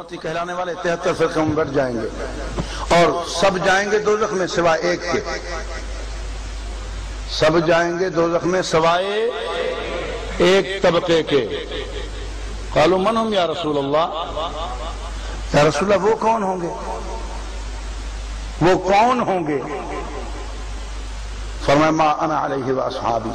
امتی کہلانے والے 73 فرقوں میں بٹ جائیں گے، اور سب جائیں گے دوزخ میں سوائے ایک کے، سب جائیں گے دوزخ میں سوائے ایک طبقے کے۔ قالوا من ہم یا رسول اللہ، یا رسول اللہ وہ کون ہوں گے، وہ کون ہوں گے؟ فرمایا ما انا علیہ واصحابی،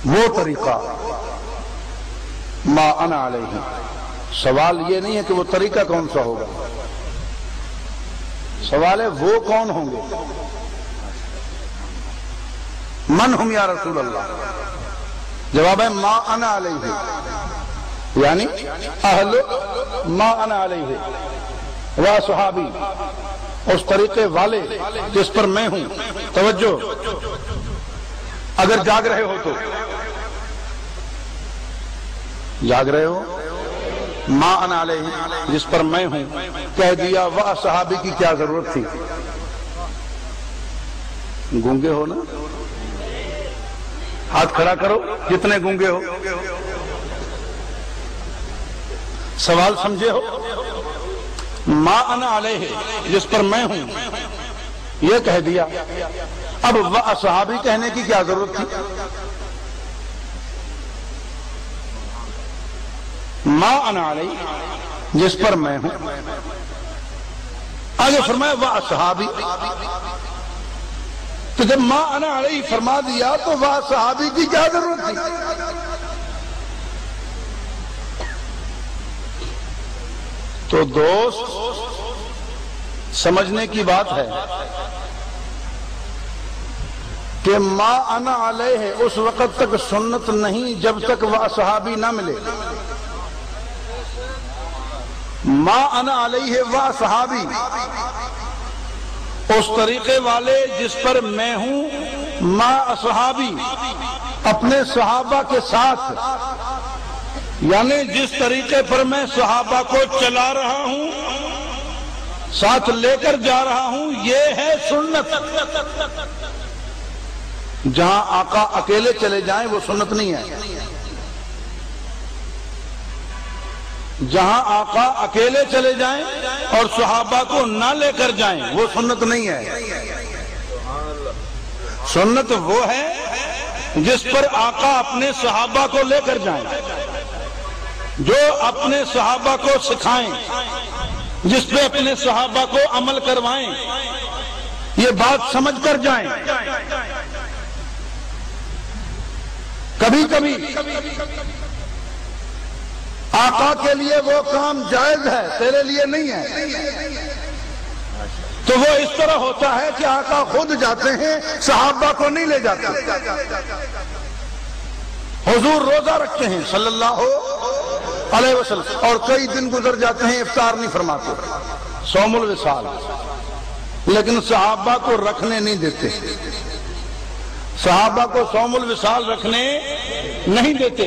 وہ طریقہ ما انا علیہ۔ سوال یہ نہیں ہے کہ وہ طریقہ کون سا ہوگا، سوال ہے وہ کون ہوں گے۔ من ہم یا رسول اللہ، جواب ہے ما انا علیہ، یعنی اہل ما انا علیہ واصحابی، اس طریقے والے جس پر میں ہوں۔ توجہ، اگر جاگ رہے ہو تو جاگ رہے ہو، ما انا علیہ جس پر میں ہوں کہہ دیا، واصحابی کی کیا ضرورت تھی؟ گونگے ہو نا، ہاتھ کھڑا کرو جتنے گونگے ہو، سوال سمجھے ہو؟ ما انا علیہ جس پر میں ہوں یہ کہہ دیا، اب واصحابی کہنے کی کیا ضرورت تھی؟ ما انا علیہ جس پر میں ہوں، آگے فرمایا واصحابی، تو جب ما انا علیہ فرما دیا تو واصحابی کی کیا ضرورت تھی؟ تو دوست سمجھنے کی بات ہے کہ ما انا علیہ اس وقت تک سنت نہیں جب تک واصحابی نہ ملے۔ ما انا علیہ واصحابی اس طریقے والے جس پر میں ہوں، ما اصحابی اپنے صحابہ کے ساتھ، یعنی جس طریقے پر میں صحابہ کو چلا رہا ہوں، ساتھ لے کر جا رہا ہوں، یہ ہے سنت۔ جہاں آقا اکیلے چلے جائیں وہ سنت نہیں ہے، جہاں آقا اکیلے چلے جائیں اور صحابہ کو نہ لے کر جائیں وہ سنت نہیں ہے۔ سنت وہ ہے جس پر آقا اپنے صحابہ کو لے کر جائیں، جو اپنے صحابہ کو سکھائیں، جس پہ اپنے صحابہ کو عمل کروائیں، یہ بات سمجھ کر جائیں۔ کبھی کبھی آقا کے لیے وہ کام جائز ہے، تیرے لیے نہیں ہے، تو وہ اس طرح ہوتا ہے کہ آقا خود جاتے ہیں، صحابہ کو نہیں لے جاتے۔ حضور روزہ رکھتے ہیں صلی اللہ علیہ وسلم، اور کئی دن گزر جاتے ہیں افطار نہیں فرماتے، صوم الوصال، لیکن صحابہ کو رکھنے نہیں دیتے، صحابہ کو صوم الوصال رکھنے نہیں دیتے۔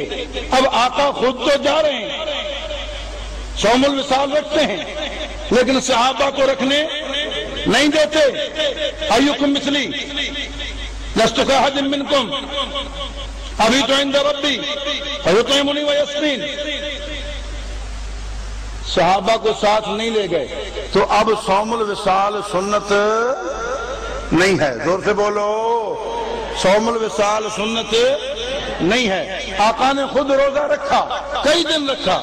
اب آقا خود تو جا رہے ہیں، صوم الوصال رکھتے ہیں، لیکن صحابہ کو رکھنے نہیں دیتے۔ ایکم مثلی لست کاحد منکم ابھی تو عند ربی فیطعمنی ویسقین، صحابہ کو ساتھ نہیں لے گئے تو اب صوم الوصال سنت نہیں ہے۔ زور سے بولو، صوم الوصال سنت نہیں ہے۔ آقا نے خود روزہ رکھا، کئی دن رکھا،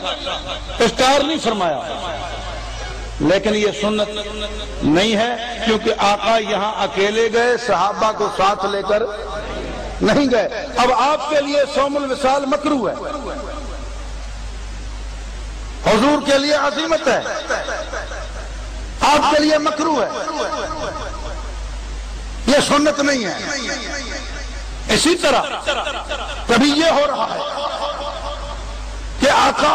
افطار نہیں فرمایا، لیکن یہ سنت نہیں ہے، کیونکہ آقا یہاں اکیلے گئے، صحابہ کو ساتھ لے کر نہیں گئے۔ اب آپ کے لیے صوم الوصال مکروہ ہے، حضور کے لیے عزیمت ہے، آپ کے لیے مکروہ ہے، یہ سنت نہیں ہے۔ اسی طرح کبھی یہ ہو رہا ہے کہ آقا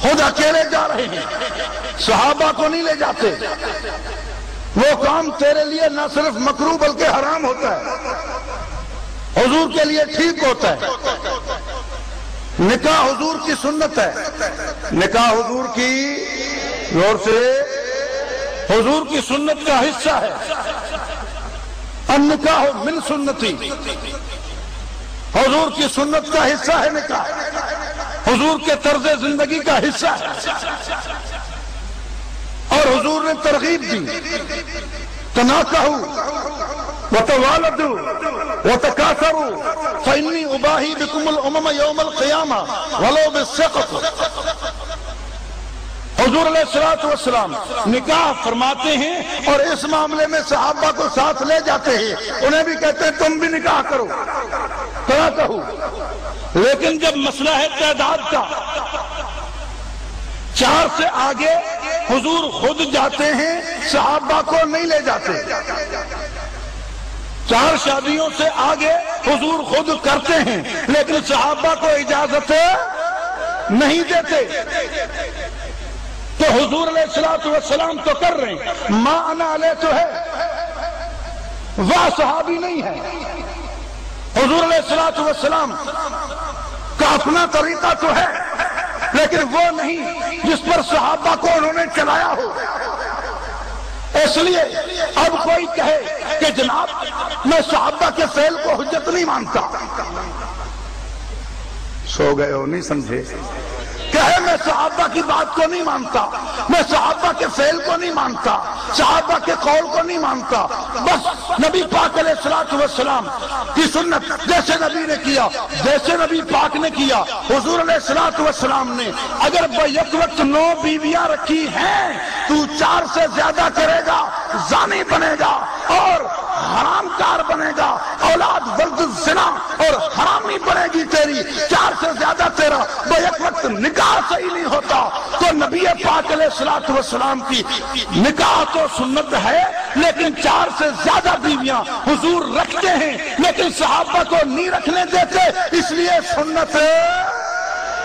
خود اکیلے جا رہے ہیں، صحابہ کو نہیں لے جاتے، وہ کام تیرے لیے نہ صرف مکروہ بلکہ حرام ہوتا ہے، حضور کے لیے ٹھیک ہوتا ہے۔ نکاح حضور کی سنت ہے، نکاح حضور کی، غور سے، حضور کی سنت کا حصہ ہے۔ النکاح من سنتی، حضور کی سنت کا حصہ ہے نکاح، حضور کے طرز زندگی کا حصہ ہے، اور حضور نے ترغیب دی، تناکحوا وتوالدوا وتکاثروا فإنی اباہی بکم الامم یوم القیامہ ولو بالسقط۔ حضور علیہ السلام نکاح فرماتے ہیں اور اس معاملے میں صحابہ کو ساتھ لے جاتے ہیں، انہیں بھی کہتے ہیں تم بھی نکاح کرو، تناکحوا۔ لیکن جب مسئلہ ہے تعداد کا، 4 سے آگے حضور خود جاتے ہیں، صحابہ کو نہیں لے جاتے۔ 4 شادیوں سے آگے حضور خود کرتے ہیں لیکن صحابہ کو اجازت نہیں دیتے۔ تو حضور علیہ السلام تو کر رہے ہیں، ما انا علیہ تو ہے، وہ صحابی نہیں ہے۔ حضور علیہ السلام کا اپنا طریقہ تو ہے لیکن وہ نہیں جس پر صحابہ کو انہوں نے چلایا ہو۔ اس لیے اب کوئی کہے کہ جناب میں صحابہ کے فعل کو حجت نہیں مانتا، سو گئے ہو، نہیں سمجھے؟ کہے میں صحابہ کی بات کو نہیں مانتا، میں صحابہ کے فعل کو نہیں مانتا، صحابہ کے قول کو نہیں مانتا، بس نبی پاک علیہ السلام کی سنت جیسے نبی نے کیا، جیسے نبی پاک نے کیا۔ حضور علیہ السلام نے اگر بیک وقت 9 بیویاں رکھی ہیں، تو 4 سے زیادہ کرے گا زانی بنے گا اور حرام کار بنے گا، اولاد ولد الزنا اور حرامی بنے گی تیری، 4 سے زیادہ تیرا بیک وقت نکاح صحیح نہیں ہوتا۔ تو نبی پاک علیہ السلام کی نکاح تو سنت ہے لیکن 4 سے زیادہ بیویاں حضور رکھتے ہیں لیکن صحابہ کو نہیں رکھنے دیتے، اس لیے سنت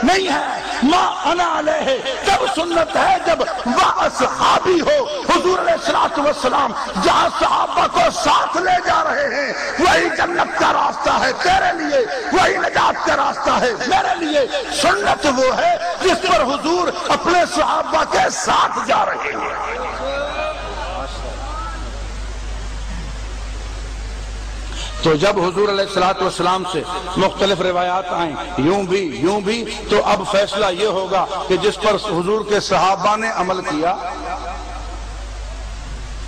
نہیں ہے۔ ما انا علیہ تب سنت ہے جب وہ اصحابی ہو۔ حضور علیہ السلام جہاں صحابہ کو ساتھ لے جا رہے ہیں وہی جنت کا راستہ ہے تیرے لیے، وہی نجات کا راستہ ہے میرے لیے۔ سنت وہ ہے جس پر حضور اپنے صحابہ کے ساتھ جا رہے ہیں۔ تو جب حضور علیہ السلام سے مختلف روایات آئیں یوں بھی تو اب فیصلہ یہ ہوگا کہ جس پر حضور کے صحابہ نے عمل کیا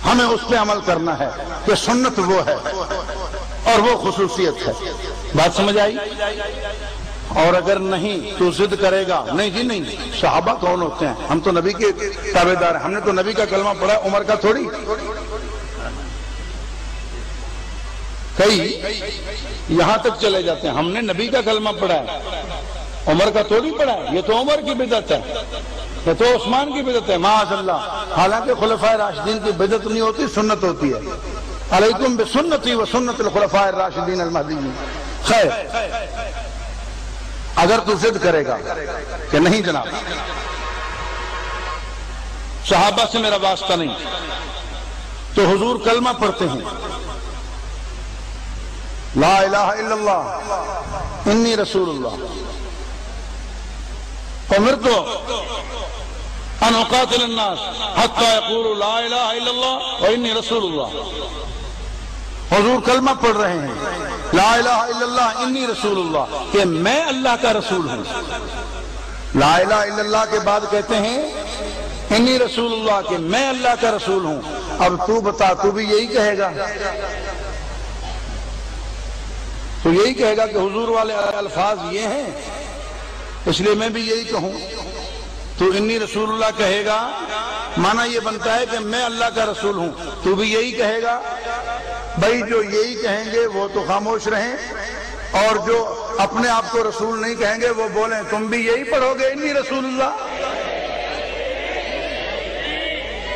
ہمیں اس پہ عمل کرنا ہے کہ سنت وہ ہے اور وہ خصوصیت ہے۔ بات سمجھ آئی؟ اور اگر نہیں تو ضد کرے گا نہیں جی نہیں، صحابہ کون ہوتے ہیں؟ ہم تو نبی کے تابعدار ہیں، ہم نے تو نبی کا کلمہ پڑھا، عمر کا تھوڑی۔ کئی یہاں تک چلے جاتے ہیں ہم نے نبی کا کلمہ پڑھا ہے، عمر کا تھوڑی پڑھا ہے، یہ تو عمر کی بدعت ہے، یہ تو عثمان کی بدعت ہے، معاذ اللہ۔ حالانکہ خلفائے راشدین کی بدعت نہیں ہوتی، سنت ہوتی ہے۔ علیکم بسنتی و سنت الخلفاء الراشدین المہدیین۔ خیر، اگر تو ضد کرے گا کہ نہیں جناب صحابہ سے میرا واسطہ نہیں، تو حضور کلمہ پڑھتے ہیں، لا الہ الا اللہ انی رسول اللہ، امرت ان اقاتل الناس حتی یقولوا لا الہ الا اللہ و انی رسول اللہ۔ حضور کلمہ پڑھ رہے ہیں، لا الہ الا اللہ انی رسول اللہ، کہ میں اللہ کا رسول ہوں۔ لا الہ الا اللہ کے بعد کہتے ہیں انی رسول اللہ، کہ میں اللہ کا رسول ہوں۔ اب تو بتا، تو بھی یہی کہے گا؟ تو یہی کہے گا کہ حضور والے الفاظ یہ ہیں اس لیے میں بھی یہی کہوں؟ تو انی رسول اللہ کہے گا، معنی یہ بنتا ہے کہ میں اللہ کا رسول ہوں، تو بھی یہی کہے گا؟ بھائی جو یہی کہیں گے وہ تو خاموش رہیں، اور جو اپنے آپ کو رسول نہیں کہیں گے وہ بولیں۔ تم بھی یہی پڑھو گے انی رسول اللہ؟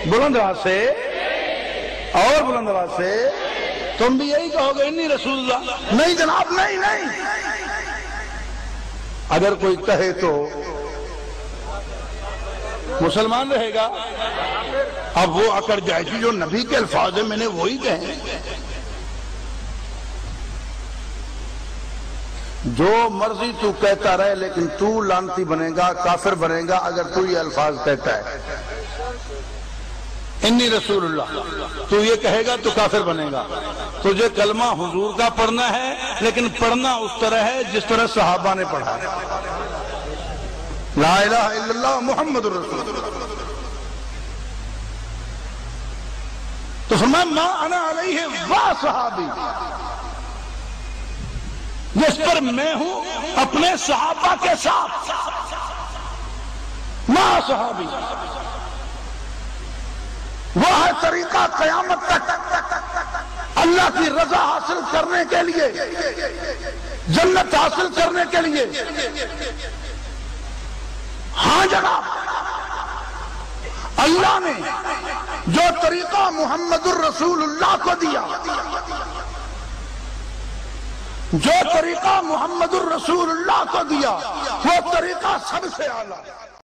بلند آواز سے اور بلند آواز سے تم بھی یہی کہو گے انی رسول اللہ؟ نہیں جناب، نہیں۔ اگر کوئی کہے تو مسلمان رہے گا، اب وہ اکڑ جائے گی جو نبی کے الفاظ ہیں میں نے وہی کہیں۔ جو مرضی تو کہتا رہے لیکن تو لعنتی بنے گا، کافر بنے گا اگر تو یہ الفاظ کہتا ہے۔ انی رسول اللہ، تو یہ کہے گا تو کافر بنے گا۔ تجھے کلمہ حضور کا پڑھنا ہے، لیکن پڑھنا اس طرح ہے جس طرح صحابہ نے پڑھا۔ لا الہ الا اللہ محمد رسول اللہ۔ تو فرمایا ما انا علیہ و صحابی، جس پر میں ہوں اپنے صحابہ کے ساتھ، ما صحابی، وہ ہے طریقہ قیامت تک اللہ کی رضا حاصل کرنے کے لیے، جنت حاصل کرنے کے لیے۔ ہاں جناب، اللہ نے جو طریقہ محمد الرسول اللہ کو دیا، جو طریقہ محمد الرسول اللہ کو دیا، وہ طریقہ سب سے اعلیٰ۔